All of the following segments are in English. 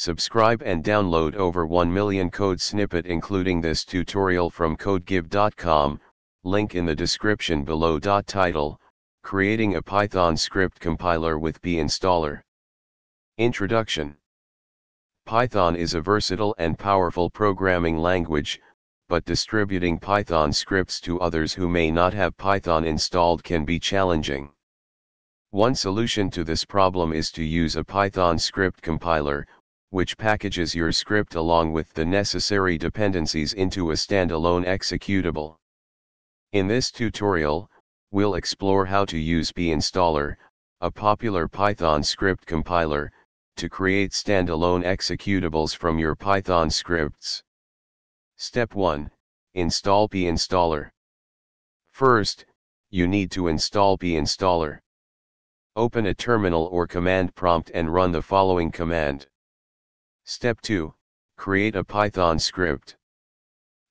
Subscribe and download over 1 million code snippet including this tutorial from codegive.com, link in the description below. Title: Creating a Python script compiler with pyinstaller. Introduction. Python is a versatile and powerful programming language, but distributing Python scripts to others who may not have Python installed can be challenging. One solution to this problem is to use a Python script compiler, which packages your script along with the necessary dependencies into a standalone executable. In this tutorial, we'll explore how to use pyinstaller, a popular Python script compiler, to create standalone executables from your Python scripts. Step 1. Install pyinstaller. First, you need to install pyinstaller. Open a terminal or command prompt and run the following command. Step 2. Create a Python script.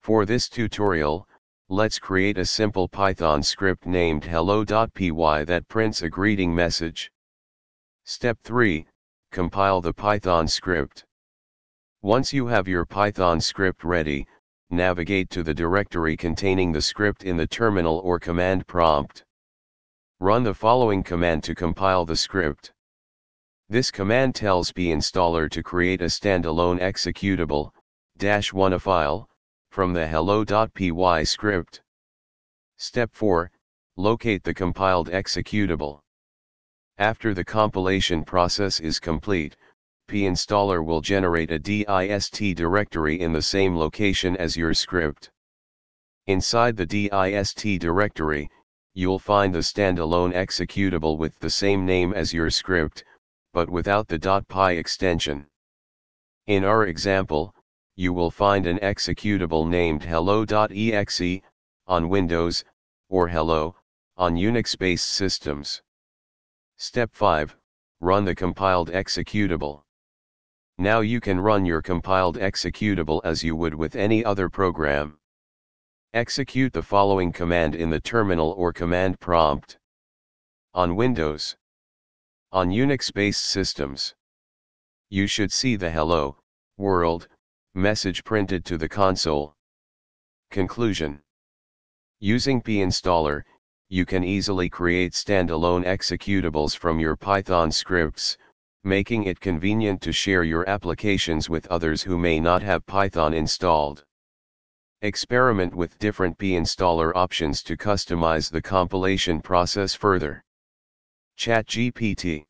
For this tutorial, let's create a simple Python script named hello.py that prints a greeting message. Step 3. Compile the Python script. Once you have your Python script ready, navigate to the directory containing the script in the terminal or command prompt. Run the following command to compile the script. This command tells pyinstaller to create a standalone executable, -1 a file, from the hello.py script. Step 4. Locate the compiled executable. After the compilation process is complete, pyinstaller will generate a dist directory in the same location as your script. Inside the dist directory, you'll find the standalone executable with the same name as your script, but without the .py extension. In our example, you will find an executable named hello.exe, on Windows, or hello, on Unix-based systems. Step 5. Run the compiled executable. Now you can run your compiled executable as you would with any other program. Execute the following command in the terminal or command prompt. On Windows. On Unix-based systems, you should see the Hello, World, message printed to the console. Conclusion. Using pyinstaller, you can easily create standalone executables from your Python scripts, making it convenient to share your applications with others who may not have Python installed. Experiment with different pyinstaller options to customize the compilation process further. ChatGPT.